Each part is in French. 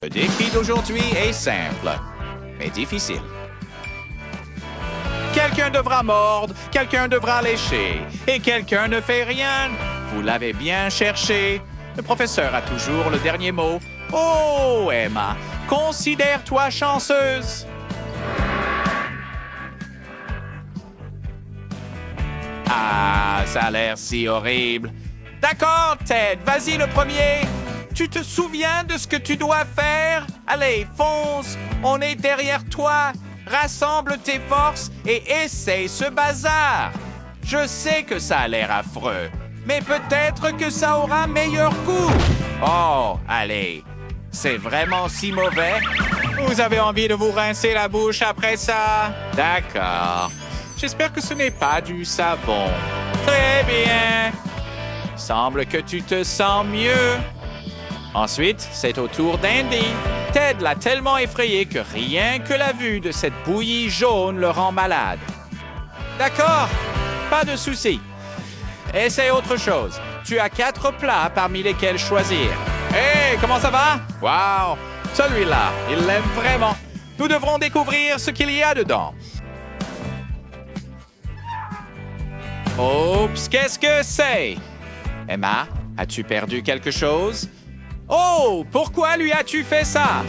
Le défi d'aujourd'hui est simple, mais difficile. Quelqu'un devra mordre, quelqu'un devra lécher, et quelqu'un ne fait rien. Vous l'avez bien cherché. Le professeur a toujours le dernier mot. Oh, Emma, considère-toi chanceuse. Ah, ça a l'air si horrible. D'accord, Ted, vas-y le premier. Tu te souviens de ce que tu dois faire? Allez, fonce, on est derrière toi. Rassemble tes forces et essaye ce bazar. Je sais que ça a l'air affreux, mais peut-être que ça aura meilleur goût. Oh, allez, c'est vraiment si mauvais? Vous avez envie de vous rincer la bouche après ça? D'accord. J'espère que ce n'est pas du savon. Très bien. Il semble que tu te sens mieux. Ensuite, c'est au tour d'Andy. Ted l'a tellement effrayé que rien que la vue de cette bouillie jaune le rend malade. D'accord, pas de souci. Essaye autre chose. Tu as 4 plats parmi lesquels choisir. Hé, comment ça va? Wow, celui-là, il l'aime vraiment. Nous devrons découvrir ce qu'il y a dedans. Oups, qu'est-ce que c'est? Emma, as-tu perdu quelque chose? Oh, pourquoi lui as-tu fait ça?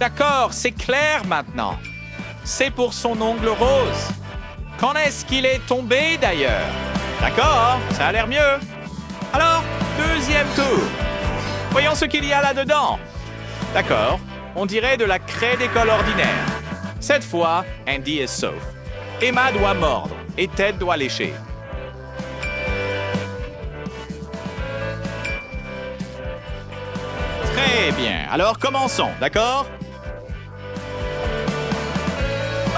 D'accord, c'est clair maintenant. C'est pour son ongle rose. Quand est-ce qu'il est tombé d'ailleurs? D'accord, ça a l'air mieux. Alors, deuxième tour. Voyons ce qu'il y a là-dedans. D'accord, on dirait de la craie d'école ordinaire. Cette fois, Andy est sauf. Emma doit mordre et Ted doit lécher. Très bien. Alors, commençons, d'accord?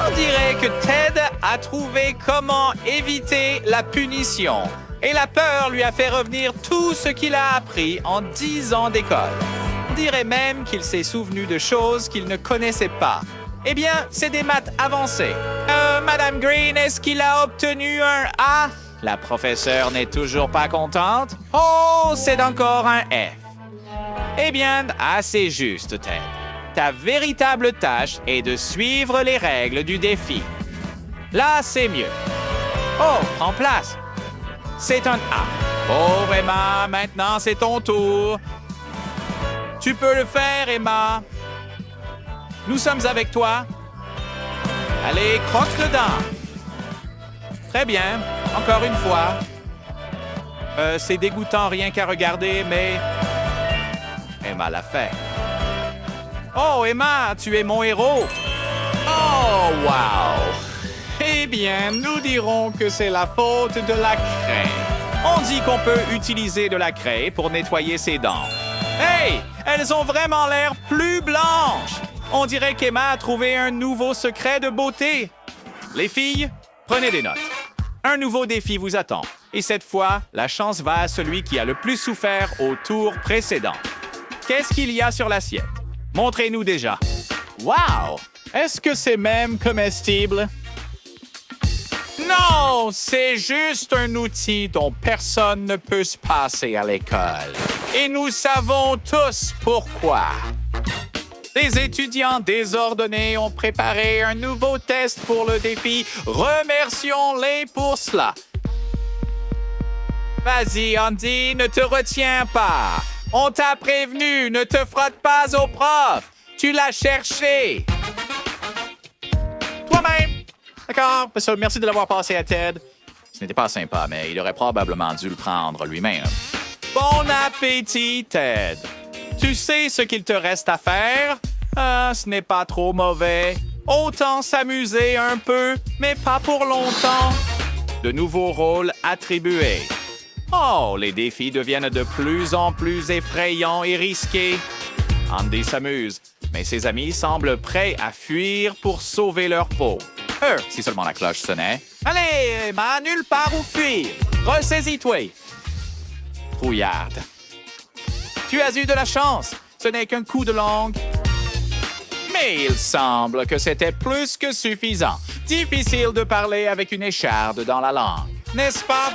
On dirait que Ted a trouvé comment éviter la punition. Et la peur lui a fait revenir tout ce qu'il a appris en 10 ans d'école. On dirait même qu'il s'est souvenu de choses qu'il ne connaissait pas. Eh bien, c'est des maths avancées. Madame Green, est-ce qu'il a obtenu un A? La professeure n'est toujours pas contente. Oh, c'est encore un F. Eh bien, assez juste, Ted. Ta véritable tâche est de suivre les règles du défi. Là, c'est mieux. Oh, prends place. C'est un A. Pauvre Emma, maintenant c'est ton tour. Tu peux le faire, Emma. Nous sommes avec toi. Allez, croque dedans. Très bien. Encore une fois. C'est dégoûtant rien qu'à regarder, mais... Emma l'a fait. Oh, Emma, tu es mon héros. Oh, wow. Eh bien, nous dirons que c'est la faute de la craie. On dit qu'on peut utiliser de la craie pour nettoyer ses dents. Hey, elles ont vraiment l'air plus blanches. On dirait qu'Emma a trouvé un nouveau secret de beauté. Les filles, prenez des notes. Un nouveau défi vous attend. Et cette fois, la chance va à celui qui a le plus souffert au tour précédent. Qu'est-ce qu'il y a sur l'assiette? Montrez-nous déjà. Wow! Est-ce que c'est même comestible? Non! C'est juste un outil dont personne ne peut se passer à l'école. Et nous savons tous pourquoi. Les étudiants désordonnés ont préparé un nouveau test pour le défi. Remercions-les pour cela. Vas-y, Andy, ne te retiens pas. On t'a prévenu, ne te frotte pas au prof. Tu l'as cherché. Toi-même. D'accord, merci de l'avoir passé à Ted. Ce n'était pas sympa, mais il aurait probablement dû le prendre lui-même. Bon appétit, Ted. Tu sais ce qu'il te reste à faire? Ce n'est pas trop mauvais. Autant s'amuser un peu, mais pas pour longtemps. De nouveaux rôles attribués. Oh, les défis deviennent de plus en plus effrayants et risqués. Andy s'amuse, mais ses amis semblent prêts à fuir pour sauver leur peau. Si seulement la cloche sonnait. Allez, Emma, nulle part où fuir. Ressaisis-toi. Trouillarde. Tu as eu de la chance. Ce n'est qu'un coup de langue. Mais il semble que c'était plus que suffisant. Difficile de parler avec une écharde dans la langue, n'est-ce pas?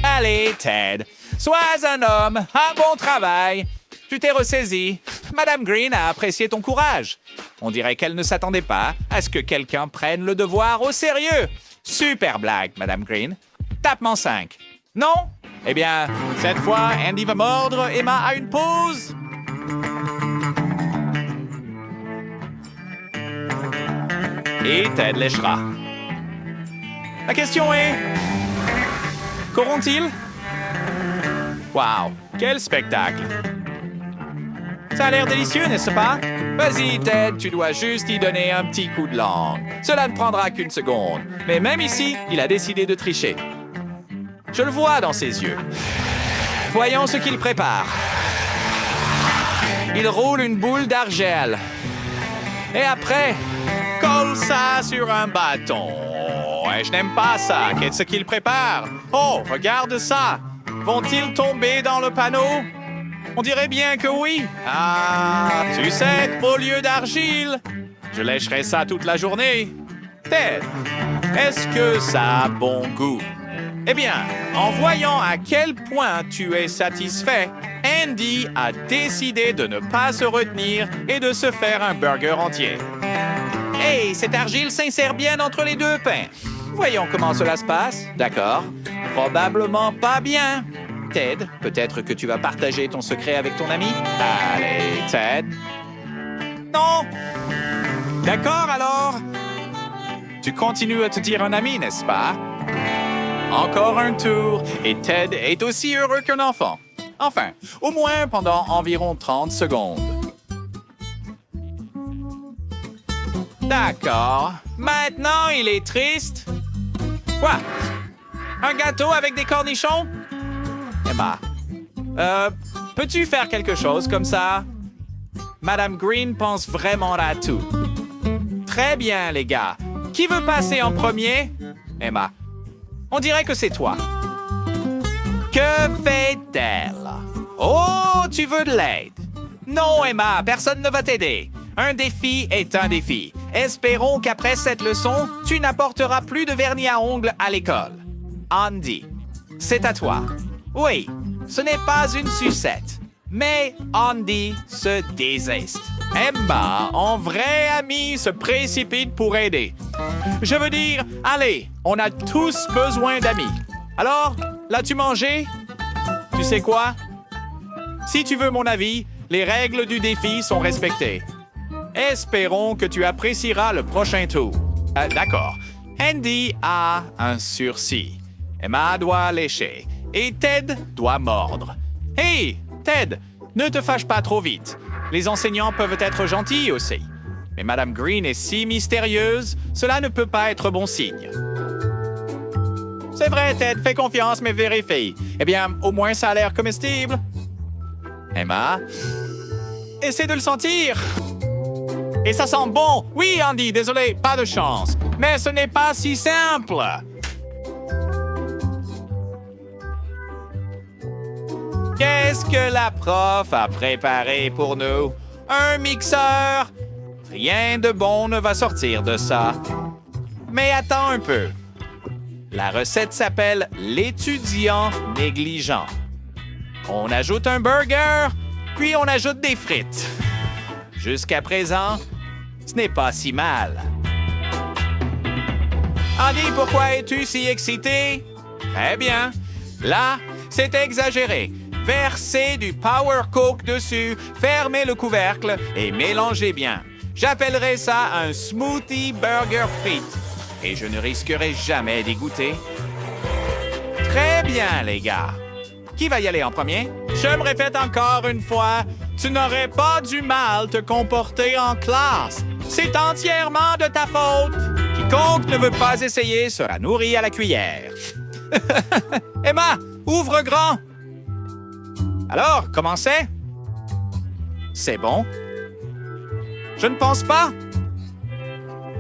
Allez, Ted, sois un homme, un bon travail. Tu t'es ressaisi. Madame Green a apprécié ton courage. On dirait qu'elle ne s'attendait pas à ce que quelqu'un prenne le devoir au sérieux. Super blague, Madame Green. Tapement 5. Non? Eh bien, cette fois, Andy va mordre Emma à une pause. Et Ted léchera. La question est... qu'auront-ils? Wow, quel spectacle! Ça a l'air délicieux, n'est-ce pas? Vas-y, Ted, tu dois juste y donner un petit coup de langue. Cela ne prendra qu'une seconde. Mais même ici, il a décidé de tricher. Je le vois dans ses yeux. Voyons ce qu'il prépare. Il roule une boule d'argile. Et après, colle ça sur un bâton. Et je n'aime pas ça. Qu'est-ce qu'il prépare? Oh, regarde ça. Vont-ils tomber dans le panneau? On dirait bien que oui. Ah, tu sais, au lieu d'argile, je lècherai ça toute la journée. Ted, est-ce que ça a bon goût? Eh bien, en voyant à quel point tu es satisfait, Andy a décidé de ne pas se retenir et de se faire un burger entier. Hey, cette argile s'insère bien entre les deux pains. Voyons comment cela se passe. D'accord. Probablement pas bien. Ted, peut-être que tu vas partager ton secret avec ton ami? Allez, Ted. Non! D'accord, alors. Tu continues à te dire un ami, n'est-ce pas? Encore un tour, et Ted est aussi heureux qu'un enfant. Enfin, au moins pendant environ 30 secondes. D'accord. Maintenant, il est triste. Quoi? Un gâteau avec des cornichons? Emma, peux-tu faire quelque chose comme ça? Madame Green pense vraiment à tout. Très bien, les gars. Qui veut passer en premier? Emma, on dirait que c'est toi. Que fait-elle? Oh, tu veux de l'aide? Non, Emma, personne ne va t'aider. Un défi est un défi. Espérons qu'après cette leçon, tu n'apporteras plus de vernis à ongles à l'école. Andy, c'est à toi. Oui, ce n'est pas une sucette, mais Andy se désiste. Emma, en vrai ami, se précipite pour aider. Je veux dire, allez, on a tous besoin d'amis. Alors, l'as-tu mangé? Tu sais quoi? Si tu veux mon avis, les règles du défi sont respectées. Espérons que tu apprécieras le prochain tour. D'accord. Andy a un sursis. Emma doit lécher. Et Ted doit mordre. Hey, Ted, ne te fâche pas trop vite. Les enseignants peuvent être gentils aussi. Mais Madame Green est si mystérieuse, cela ne peut pas être bon signe. C'est vrai, Ted, fais confiance, mais vérifie. Eh bien, au moins ça a l'air comestible. Emma, essaie de le sentir. Et ça sent bon. Oui, Andy, désolé, pas de chance. Mais ce n'est pas si simple. Qu'est-ce que la prof a préparé pour nous? Un mixeur? Rien de bon ne va sortir de ça. Mais attends un peu. La recette s'appelle l'étudiant négligent. On ajoute un burger, puis on ajoute des frites. Jusqu'à présent, ce n'est pas si mal. Andy, pourquoi es-tu si excité? Très bien. Là, c'est exagéré. Versez du Power Coke dessus, fermez le couvercle et mélangez bien. J'appellerai ça un smoothie burger frites. Et je ne risquerai jamais d'y goûter. Très bien, les gars. Qui va y aller en premier? Je me répète encore une fois, tu n'aurais pas du mal te comporter en classe. C'est entièrement de ta faute. Quiconque ne veut pas essayer sera nourri à la cuillère. Emma, ouvre grand. Alors, comment c'est? C'est bon? Je ne pense pas.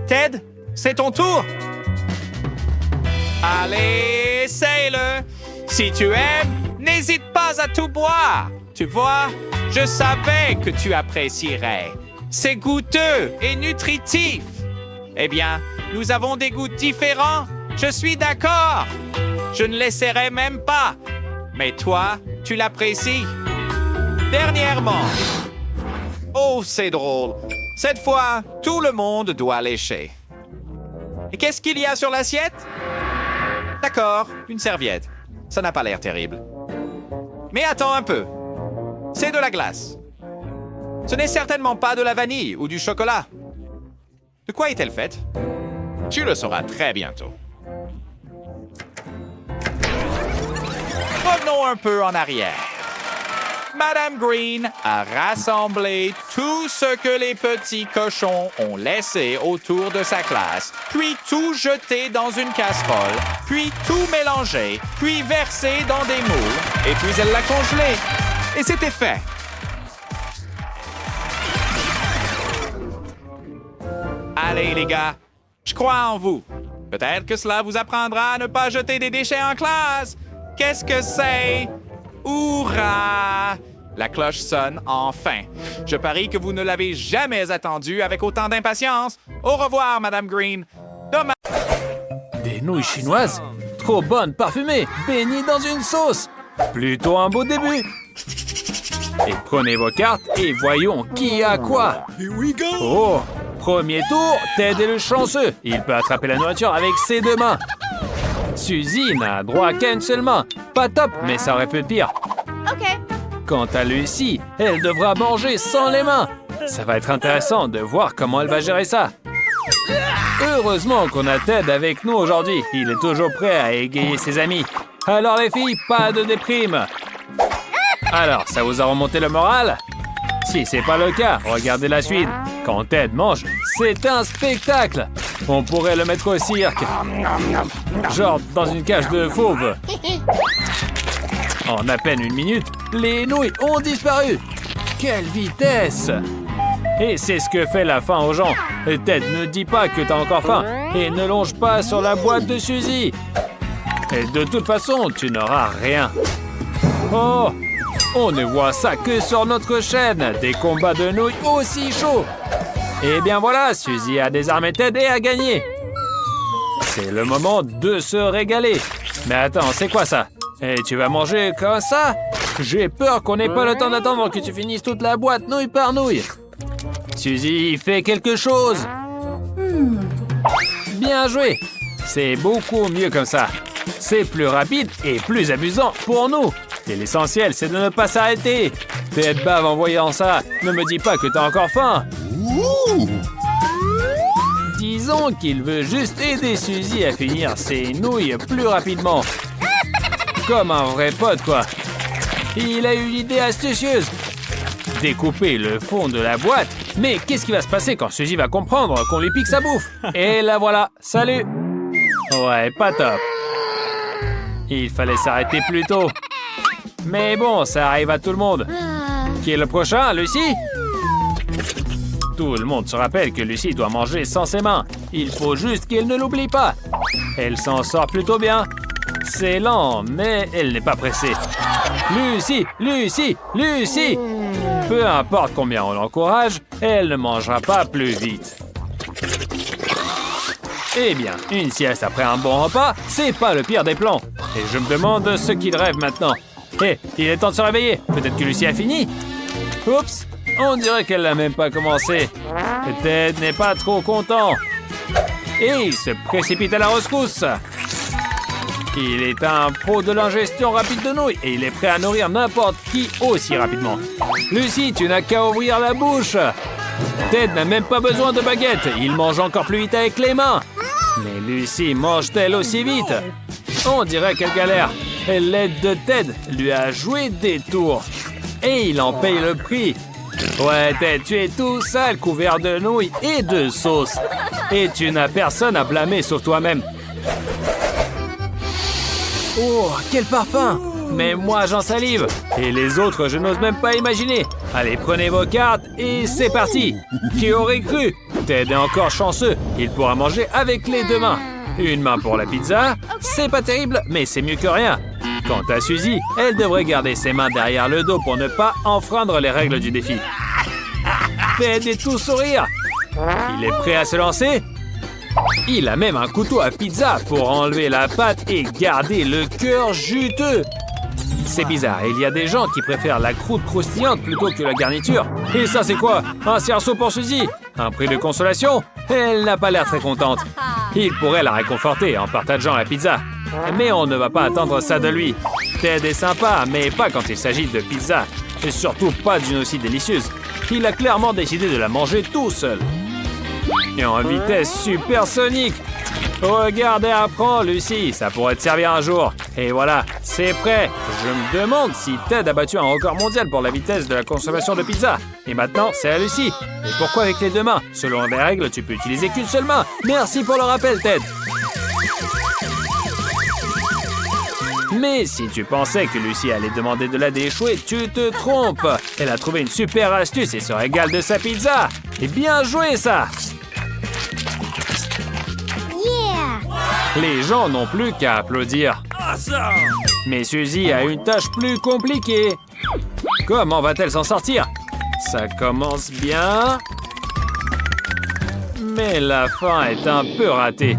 Ted, c'est ton tour. Allez, essaye-le. Si tu aimes, n'hésite pas à tout boire. Tu vois, je savais que tu apprécierais. C'est goûteux et nutritif. Eh bien, nous avons des goûts différents. Je suis d'accord. Je ne l'essaierai même pas. Mais toi, tu l'apprécies. Dernièrement. Oh, c'est drôle. Cette fois, tout le monde doit lécher. Et qu'est-ce qu'il y a sur l'assiette? D'accord, une serviette. Ça n'a pas l'air terrible. Mais attends un peu. C'est de la glace. Ce n'est certainement pas de la vanille ou du chocolat. De quoi est-elle faite? Tu le sauras très bientôt. Revenons un peu en arrière. Madame Green a rassemblé tout ce que les petits cochons ont laissé autour de sa classe, puis tout jeté dans une casserole, puis tout mélangé, puis versé dans des moules, et puis elle l'a congelé. Et c'était fait. Allez, les gars, je crois en vous. Peut-être que cela vous apprendra à ne pas jeter des déchets en classe. Qu'est-ce que c'est? Hourra! La cloche sonne enfin. Je parie que vous ne l'avez jamais attendue avec autant d'impatience. Au revoir, Madame Green. Dommage. Des nouilles chinoises? Trop bonnes, parfumées, baignées dans une sauce. Plutôt un beau début. Et prenez vos cartes et voyons qui a quoi. Here we go! Oh, premier tour, Ted est le chanceux. Il peut attraper la nourriture avec ses deux mains. Suzy n'a droit qu'à une seule main. Pas top, mais ça aurait pu être pire. OK. Quant à Lucy, elle devra manger sans les mains. Ça va être intéressant de voir comment elle va gérer ça. Heureusement qu'on a Ted avec nous aujourd'hui. Il est toujours prêt à égayer ses amis. Alors les filles, pas de déprime. Alors, ça vous a remonté le moral? Si c'est pas le cas, regardez la suite. Quand Ted mange, c'est un spectacle. On pourrait le mettre au cirque. Genre dans une cage de fauves. En à peine une minute, les nouilles ont disparu. Quelle vitesse! Et c'est ce que fait la faim aux gens. Ted, ne dis pas que t'as encore faim et ne longe pas sur la boîte de Suzy. Et de toute façon, tu n'auras rien. Oh! On ne voit ça que sur notre chaîne, des combats de nouilles aussi chauds. Et bien voilà, Suzy a désarmé Ted et a gagné. C'est le moment de se régaler. Mais attends, c'est quoi ça? Et tu vas manger comme ça? J'ai peur qu'on n'ait pas le temps d'attendre que tu finisses toute la boîte nouille par nouille. Suzy, fais quelque chose. Bien joué. C'est beaucoup mieux comme ça. C'est plus rapide et plus amusant pour nous. Et l'essentiel, c'est de ne pas s'arrêter. Ted bave en voyant ça. Ne me dis pas que t'as encore faim. Disons qu'il veut juste aider Suzy à finir ses nouilles plus rapidement. Comme un vrai pote, quoi. Il a eu l'idée astucieuse. Découper le fond de la boîte. Mais qu'est-ce qui va se passer quand Suzy va comprendre qu'on lui pique sa bouffe? Et la voilà. Salut. Ouais, pas top. Il fallait s'arrêter plus tôt. Mais bon, ça arrive à tout le monde. Qui est le prochain, Lucy? Tout le monde se rappelle que Lucy doit manger sans ses mains. Il faut juste qu'elle ne l'oublie pas. Elle s'en sort plutôt bien. C'est lent, mais elle n'est pas pressée. Lucy, Lucy, Lucy! Peu importe combien on l'encourage, elle ne mangera pas plus vite. Eh bien, une sieste après un bon repas, c'est pas le pire des plans. Et je me demande ce qu'il rêve maintenant. Hé, il est temps de se réveiller. Peut-être que Lucy a fini. Oups, on dirait qu'elle n'a même pas commencé. Ted n'est pas trop content. Et il se précipite à la rescousse. Il est un pro de l'ingestion rapide de nouilles et il est prêt à nourrir n'importe qui aussi rapidement. Lucy, tu n'as qu'à ouvrir la bouche. Ted n'a même pas besoin de baguette. Il mange encore plus vite avec les mains. Mais Lucy mange-t-elle aussi vite? On dirait qu'elle galère. Et l'aide de Ted lui a joué des tours. Et il en paye le prix. Ouais, Ted, tu es tout sale, couvert de nouilles et de sauce. Et tu n'as personne à blâmer sur toi-même. Oh, quel parfum! Mais moi, j'en salive. Et les autres, je n'ose même pas imaginer. Allez, prenez vos cartes et c'est parti. Qui aurait cru? Ted est encore chanceux. Il pourra manger avec les deux mains. Une main pour la pizza. C'est pas terrible, mais c'est mieux que rien. Quant à Suzy, elle devrait garder ses mains derrière le dos pour ne pas enfreindre les règles du défi. Ted est tout sourire. Il est prêt à se lancer? Il a même un couteau à pizza pour enlever la pâte et garder le cœur juteux. C'est bizarre, il y a des gens qui préfèrent la croûte croustillante plutôt que la garniture. Et ça, c'est quoi? Un cerceau pour Suzy? Un prix de consolation? Elle n'a pas l'air très contente. Il pourrait la réconforter en partageant la pizza. Mais on ne va pas attendre ça de lui. Ted est sympa, mais pas quand il s'agit de pizza. Et surtout pas d'une aussi délicieuse. Il a clairement décidé de la manger tout seul. Et en vitesse supersonique. Regarde et apprends, Lucy, ça pourrait te servir un jour. Et voilà, c'est prêt. Je me demande si Ted a battu un record mondial pour la vitesse de la consommation de pizza. Et maintenant, c'est à Lucy. Et pourquoi avec les deux mains? Selon les règles, tu peux utiliser qu'une seule main. Merci pour le rappel, Ted. Mais si tu pensais que Lucy allait demander de l'aide échouée, tu te trompes. Elle a trouvé une super astuce et se régale de sa pizza. Et bien joué, ça! Les gens n'ont plus qu'à applaudir. Mais Suzy a une tâche plus compliquée. Comment va-t-elle s'en sortir? Ça commence bien. Mais la fin est un peu ratée.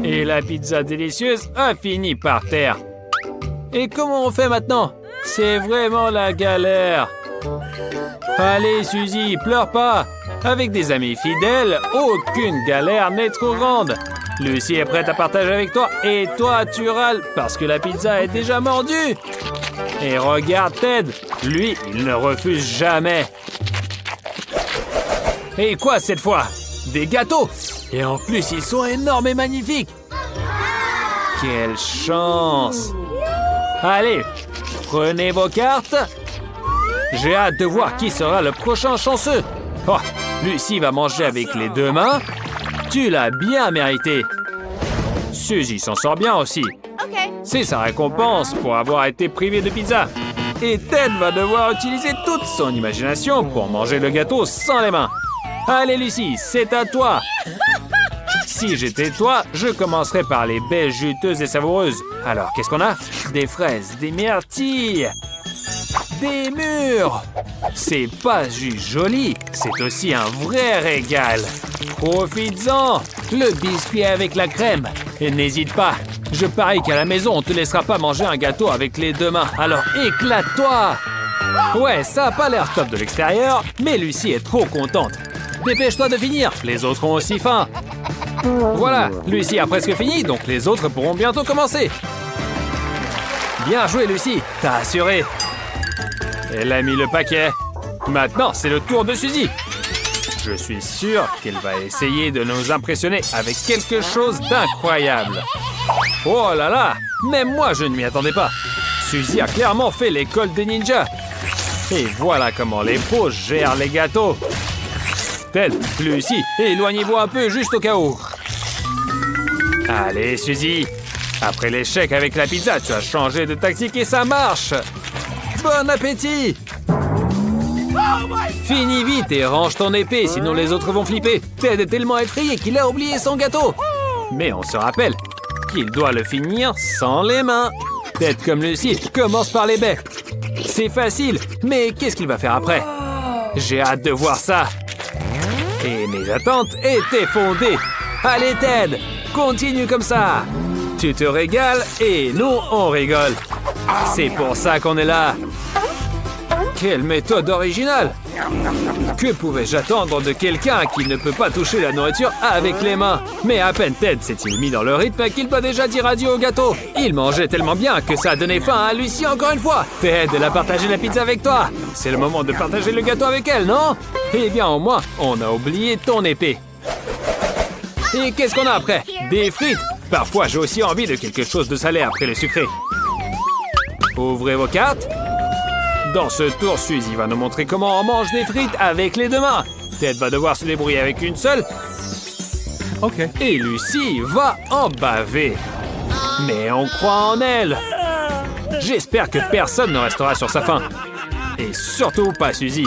Et la pizza délicieuse a fini par terre. Et comment on fait maintenant? C'est vraiment la galère. Allez, Suzy, pleure pas. Avec des amis fidèles, aucune galère n'est trop grande. Lucy est prête à partager avec toi et toi, tu râles parce que la pizza est déjà mordue. Et regarde Ted, lui, il ne refuse jamais. Et quoi cette fois? Des gâteaux! Et en plus, ils sont énormes et magnifiques. Quelle chance! Allez, prenez vos cartes. J'ai hâte de voir qui sera le prochain chanceux. Oh, Lucy va manger avec les deux mains. Tu l'as bien mérité. Suzy s'en sort bien aussi. C'est sa récompense pour avoir été privé de pizza. Et Ted va devoir utiliser toute son imagination pour manger le gâteau sans les mains. Allez Lucy, c'est à toi. Si j'étais toi, je commencerais par les baies juteuses et savoureuses. Alors, qu'est-ce qu'on a? Des fraises, des myrtilles, des mûres. C'est pas juste joli, c'est aussi un vrai régal. Profites-en, le biscuit avec la crème. Et n'hésite pas, je parie qu'à la maison, on ne te laissera pas manger un gâteau avec les deux mains. Alors éclate-toi! Ouais, ça a pas l'air top de l'extérieur, mais Lucy est trop contente. Dépêche-toi de finir, les autres ont aussi faim. Voilà, Lucy a presque fini, donc les autres pourront bientôt commencer. Bien joué, Lucy, t'as assuré. Elle a mis le paquet. Maintenant, c'est le tour de Suzy. Je suis sûr qu'elle va essayer de nous impressionner avec quelque chose d'incroyable. Oh là là, même moi, je ne m'y attendais pas. Suzy a clairement fait l'école des ninjas. Et voilà comment les pros gèrent les gâteaux. Ted, Lucy, éloignez-vous un peu juste au cas où. Allez, Suzy. Après l'échec avec la pizza, tu as changé de tactique et ça marche. Bon appétit! Finis vite et range ton épée, sinon les autres vont flipper. Ted est tellement effrayé qu'il a oublié son gâteau. Mais on se rappelle qu'il doit le finir sans les mains. Ted comme Lucy commence par les baies. C'est facile, mais qu'est-ce qu'il va faire après? J'ai hâte de voir ça. Et mes attentes étaient fondées. Allez Ted, continue comme ça. Tu te régales et nous on rigole. C'est pour ça qu'on est là. Quelle méthode originale! Que pouvais-je attendre de quelqu'un qui ne peut pas toucher la nourriture avec les mains? Mais à peine Ted s'est-il mis dans le rythme qu'il doit déjà dire adieu au gâteau. Il mangeait tellement bien que ça a donné faim à Lucy encore une fois. Ted, elle a partagé la pizza avec toi. C'est le moment de partager le gâteau avec elle, non? Eh bien au moins, on a oublié ton épée. Et qu'est-ce qu'on a après? Des frites. Parfois j'ai aussi envie de quelque chose de salé après le sucré. Ouvrez vos cartes. Dans ce tour, Suzy va nous montrer comment on mange des frites avec les deux mains. Ted va devoir se débrouiller avec une seule. Ok. Et Lucy va en baver. Mais on croit en elle. J'espère que personne ne restera sur sa faim. Et surtout pas Suzy.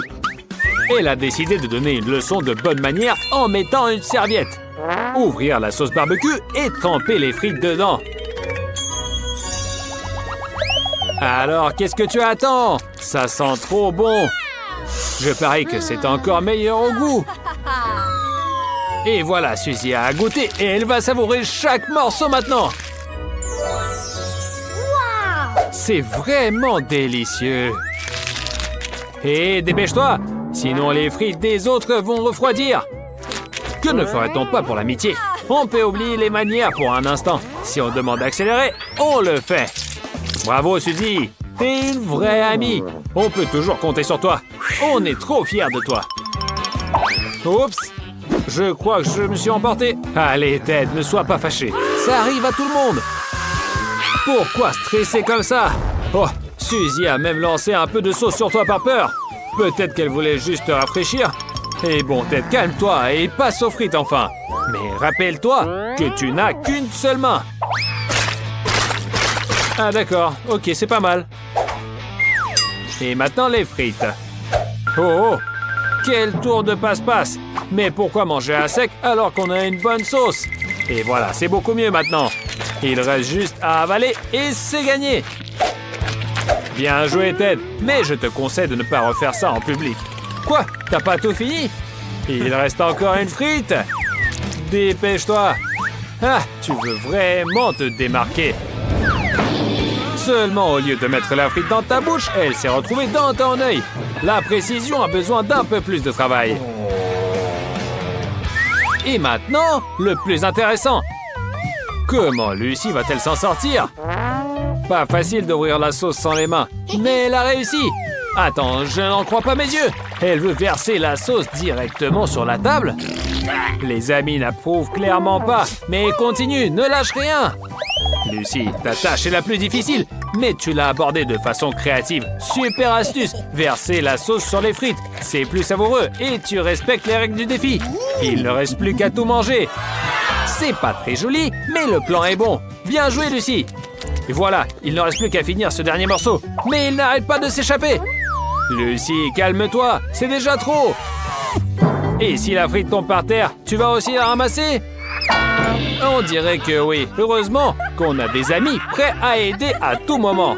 Elle a décidé de donner une leçon de bonne manière en mettant une serviette. Ouvrir la sauce barbecue et tremper les frites dedans. Alors, qu'est-ce que tu attends? Ça sent trop bon. Je parie que c'est encore meilleur au goût. Et voilà, Suzy a goûté et elle va savourer chaque morceau maintenant. c'est vraiment délicieux. Et dépêche-toi, sinon les frites des autres vont refroidir. Que ne ferait-on pas pour l'amitié? On peut oublier les manières pour un instant. Si on demande d'accélérer, on le fait. Bravo, Suzy. T'es une vraie amie. On peut toujours compter sur toi. On est trop fiers de toi. Oups. Je crois que je me suis emporté. Allez, Ted, ne sois pas fâché. Ça arrive à tout le monde. Pourquoi stresser comme ça? Oh, Suzy a même lancé un peu de sauce sur toi par peur. Peut-être qu'elle voulait juste te rafraîchir. Et bon, Ted, calme-toi et passe aux frites enfin. Mais rappelle-toi que tu n'as qu'une seule main. Ah d'accord, ok, c'est pas mal. Et maintenant les frites. Oh, quel tour de passe-passe. Mais pourquoi manger à sec alors qu'on a une bonne sauce? Et voilà, c'est beaucoup mieux maintenant. Il reste juste à avaler et c'est gagné. Bien joué, Ted, mais je te conseille de ne pas refaire ça en public. Quoi? T'as pas tout fini? Il reste encore une frite. Dépêche-toi. Ah, tu veux vraiment te démarquer. Seulement, au lieu de mettre la frite dans ta bouche, elle s'est retrouvée dans ton œil. La précision a besoin d'un peu plus de travail. Et maintenant, le plus intéressant. Comment Lucy va-t-elle s'en sortir? Pas facile d'ouvrir la sauce sans les mains, mais elle a réussi. Attends, je n'en crois pas mes yeux. Elle veut verser la sauce directement sur la table? Les amis n'approuvent clairement pas, mais continue, ne lâche rien. Lucy, ta tâche est la plus difficile, mais tu l'as abordée de façon créative. Super astuce, verser la sauce sur les frites, c'est plus savoureux et tu respectes les règles du défi. Il ne reste plus qu'à tout manger. C'est pas très joli, mais le plan est bon. Bien joué, Lucy. Et voilà, il ne reste plus qu'à finir ce dernier morceau. Mais il n'arrête pas de s'échapper. Lucy, calme-toi, c'est déjà trop. Et si la frite tombe par terre, tu vas aussi la ramasser? On dirait que oui. Heureusement qu'on a des amis prêts à aider à tout moment.